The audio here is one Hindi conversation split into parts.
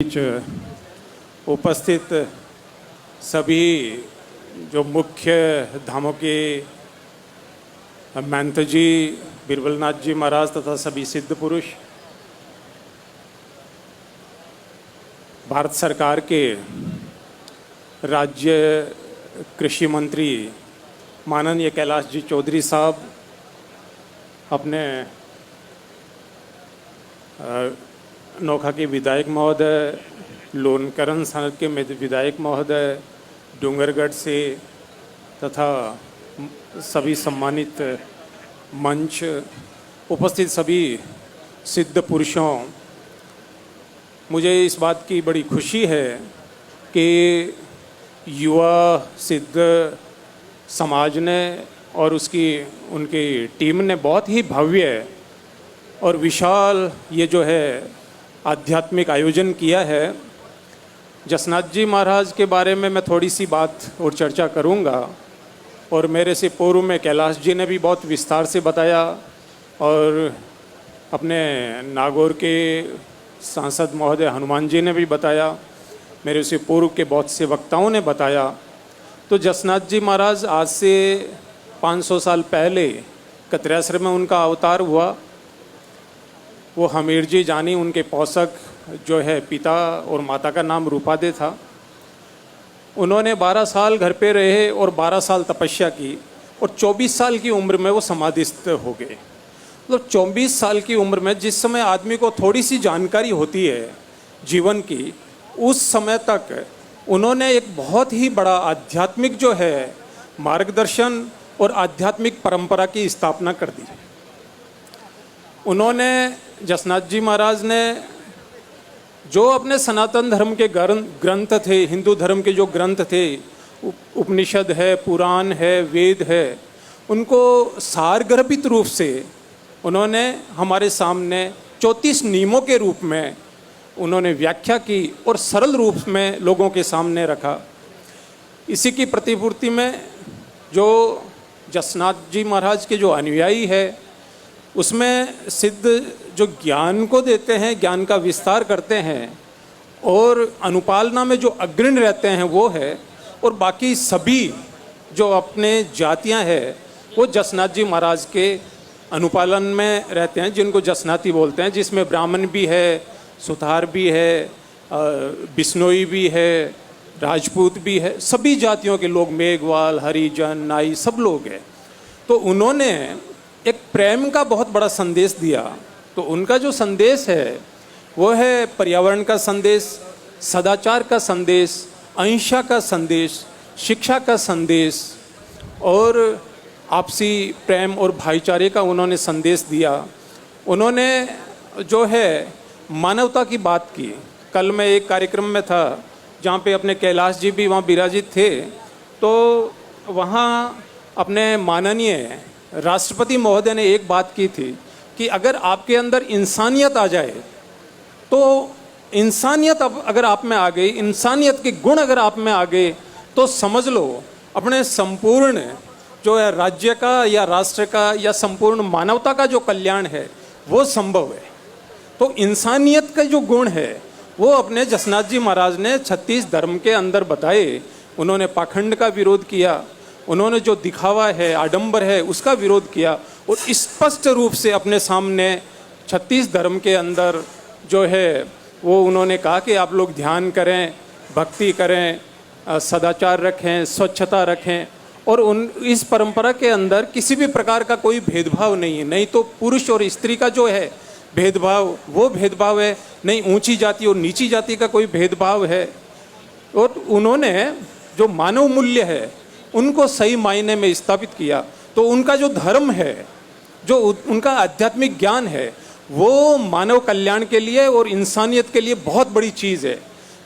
बीच उपस्थित सभी जो मुख्य धामों के महंत जी, बिरबलनाथ जी महाराज तथा सभी सिद्ध पुरुष, भारत सरकार के राज्य कृषि मंत्री माननीय कैलाश जी चौधरी साहब, अपने नोखा के विधायक महोदय, लोनकरण सनद के विधायक महोदय, डूंगरगढ़ से तथा सभी सम्मानित मंच उपस्थित सभी सिद्ध पुरुषों, मुझे इस बात की बड़ी खुशी है कि युवा सिद्ध समाज ने और उनकी टीम ने बहुत ही भव्य और विशाल ये जो है आध्यात्मिक आयोजन किया है। जसनाथ जी महाराज के बारे में मैं थोड़ी सी बात और चर्चा करूंगा, और मेरे से पूर्व में कैलाश जी ने भी बहुत विस्तार से बताया, और अपने नागौर के सांसद महोदय हनुमान जी ने भी बताया, मेरे से पूर्व के बहुत से वक्ताओं ने बताया। तो जसनाथ जी महाराज आज से 500 साल पहले कतरेसर में उनका अवतार हुआ। वो हमीर जी जानी, उनके पोषक जो है पिता और माता का नाम रूपादे था। उन्होंने 12 साल घर पे रहे और 12 साल तपस्या की, और 24 साल की उम्र में वो समाधिस्थ हो गए। मतलब 24 साल की उम्र में जिस समय आदमी को थोड़ी सी जानकारी होती है जीवन की, उस समय तक उन्होंने एक बहुत ही बड़ा आध्यात्मिक जो है मार्गदर्शन और आध्यात्मिक परंपरा की स्थापना कर दी। उन्होंने, जसनाथ जी महाराज ने, जो अपने सनातन धर्म के ग्रंथ थे, हिंदू धर्म के जो ग्रंथ थे, उपनिषद है, पुराण है, वेद है, उनको सारगर्भित रूप से उन्होंने हमारे सामने 34 नियमों के रूप में उन्होंने व्याख्या की और सरल रूप में लोगों के सामने रखा। इसी की प्रतिपूर्ति में जो जसनाथ जी महाराज के जो अनुयायी है, उसमें सिद्ध जो ज्ञान को देते हैं, ज्ञान का विस्तार करते हैं, और अनुपालना में जो अग्रणी रहते हैं वो है, और बाकी सभी जो अपने जातियां हैं वो जसनाथ जी महाराज के अनुपालन में रहते हैं, जिनको जसनाती बोलते हैं, जिसमें ब्राह्मण भी है, सुथार भी है, बिश्नोई भी है, राजपूत भी है, सभी जातियों के लोग, मेघवाल, हरिजन, नाई, सब लोग हैं। तो उन्होंने एक प्रेम का बहुत बड़ा संदेश दिया। तो उनका जो संदेश है वो है पर्यावरण का संदेश, सदाचार का संदेश, अहिंसा का संदेश, शिक्षा का संदेश, और आपसी प्रेम और भाईचारे का उन्होंने संदेश दिया। उन्होंने जो है मानवता की बात की। कल मैं एक कार्यक्रम में था जहाँ पे अपने कैलाश जी भी वहाँ विराजित थे, तो वहाँ अपने माननीय राष्ट्रपति महोदय ने एक बात की थी कि अगर आपके अंदर इंसानियत आ जाए, तो इंसानियत अगर आप में आ गई, इंसानियत के गुण अगर आप में आ गए, तो समझ लो अपने संपूर्ण जो है राज्य का या राष्ट्र का या संपूर्ण मानवता का जो कल्याण है वो संभव है। तो इंसानियत का जो गुण है वो अपने जसनाथ जी महाराज ने 36 धर्म के अंदर बताए। उन्होंने पाखंड का विरोध किया, उन्होंने जो दिखावा है, आडंबर है, उसका विरोध किया, और स्पष्ट रूप से अपने सामने 36 धर्म के अंदर जो है वो उन्होंने कहा कि आप लोग ध्यान करें, भक्ति करें, सदाचार रखें, स्वच्छता रखें, और इस परंपरा के अंदर किसी भी प्रकार का कोई भेदभाव नहीं है। नहीं तो पुरुष और स्त्री का जो है भेदभाव वो भेदभाव है, नहीं ऊंची जाति और नीची जाति का कोई भेदभाव है। और उन्होंने जो मानव मूल्य है उनको सही मायने में स्थापित किया। तो उनका जो धर्म है, जो उनका आध्यात्मिक ज्ञान है, वो मानव कल्याण के लिए और इंसानियत के लिए बहुत बड़ी चीज़ है।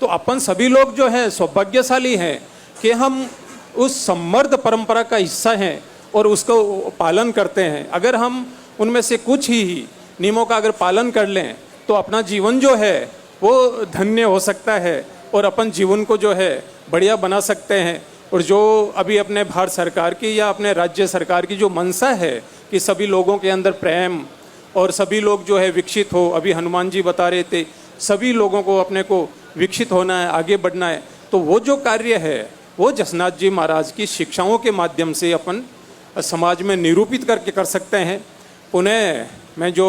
तो अपन सभी लोग जो हैं सौभाग्यशाली हैं कि हम उस समृद्ध परंपरा का हिस्सा हैं और उसको पालन करते हैं। अगर हम उनमें से कुछ ही नियमों का अगर पालन कर लें तो अपना जीवन जो है वो धन्य हो सकता है, और अपन जीवन को जो है बढ़िया बना सकते हैं। और जो अभी अपने भारत सरकार की या अपने राज्य सरकार की जो मंशा है कि सभी लोगों के अंदर प्रेम और सभी लोग जो है विकसित हो, अभी हनुमान जी बता रहे थे, सभी लोगों को अपने को विकसित होना है, आगे बढ़ना है, तो वो जो कार्य है वो जसनाथ जी महाराज की शिक्षाओं के माध्यम से अपन समाज में निरूपित करके कर सकते हैं। पुनः मैं जो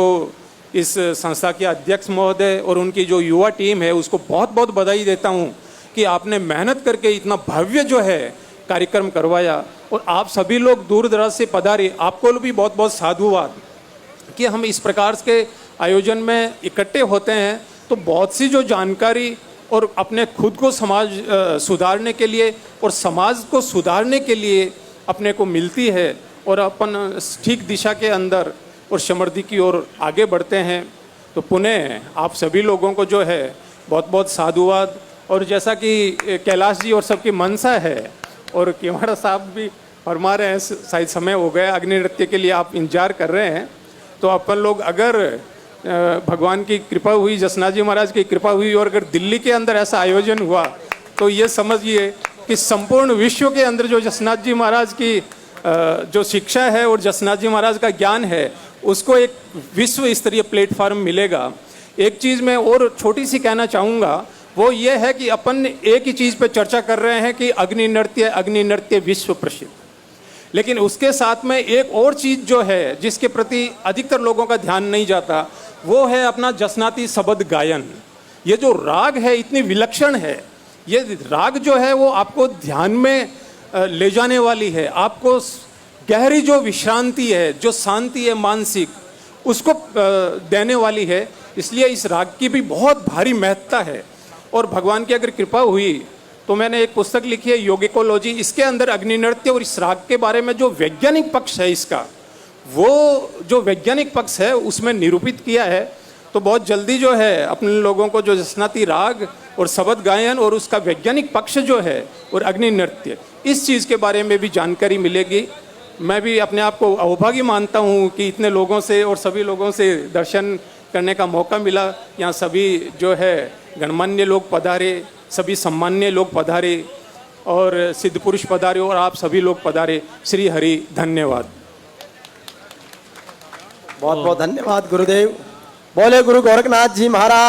इस संस्था के अध्यक्ष महोदय और उनकी जो युवा टीम है उसको बहुत बहुत बधाई देता हूँ कि आपने मेहनत करके इतना भव्य जो है कार्यक्रम करवाया, और आप सभी लोग दूर दराज से पधारे, आपको भी बहुत बहुत साधुवाद कि हम इस प्रकार के आयोजन में इकट्ठे होते हैं तो बहुत सी जो जानकारी और अपने खुद को समाज सुधारने के लिए और समाज को सुधारने के लिए अपने को मिलती है, और अपन ठीक दिशा के अंदर और समृद्धि की ओर आगे बढ़ते हैं। तो पुनः आप सभी लोगों को जो है बहुत बहुत साधुवाद। और जैसा कि कैलाश जी और सबकी मनसा है, और केवड़ा साहब भी फरमा रहे हैं, शायद समय हो गया, अग्नि नृत्य के लिए आप इंतजार कर रहे हैं, तो अपन लोग अगर भगवान की कृपा हुई, जसनाथ जी महाराज की कृपा हुई, और अगर दिल्ली के अंदर ऐसा आयोजन हुआ तो ये समझिए कि संपूर्ण विश्व के अंदर जो जसनाथ जी महाराज की जो शिक्षा है और जसनाथ जी महाराज का ज्ञान है उसको एक विश्व स्तरीय प्लेटफॉर्म मिलेगा। एक चीज़ मैं और छोटी सी कहना चाहूँगा, वो ये है कि अपन एक ही चीज़ पे चर्चा कर रहे हैं कि अग्नि नृत्य विश्व प्रसिद्ध, लेकिन उसके साथ में एक और चीज़ जो है जिसके प्रति अधिकतर लोगों का ध्यान नहीं जाता, वो है अपना जसनाती शब्द गायन। ये जो राग है इतनी विलक्षण है, ये राग जो है वो आपको ध्यान में ले जाने वाली है, आपको गहरी जो विश्रांति है, जो शांति है मानसिक, उसको देने वाली है। इसलिए इस राग की भी बहुत भारी महत्ता है। और भगवान की अगर कृपा हुई तो मैंने एक पुस्तक लिखी है योगिकोलॉजी, इसके अंदर अग्नि नृत्य और इस राग के बारे में जो वैज्ञानिक पक्ष है इसका, वो जो वैज्ञानिक पक्ष है उसमें निरूपित किया है। तो बहुत जल्दी जो है अपने लोगों को जो जसनाती राग और शब्द गायन और उसका वैज्ञानिक पक्ष जो है और अग्नि नृत्य, इस चीज़ के बारे में भी जानकारी मिलेगी। मैं भी अपने आप को अभागी मानता हूँ कि इतने लोगों से और सभी लोगों से दर्शन करने का मौका मिला। यहाँ सभी जो है गणमान्य लोग पधारे, सभी सम्मान्य लोग पधारे और सिद्ध पुरुष पधारे और आप सभी लोग पधारे। श्री हरि धन्यवाद। बहुत बहुत धन्यवाद गुरुदेव। बोले गुरु गोरखनाथ जी महाराज।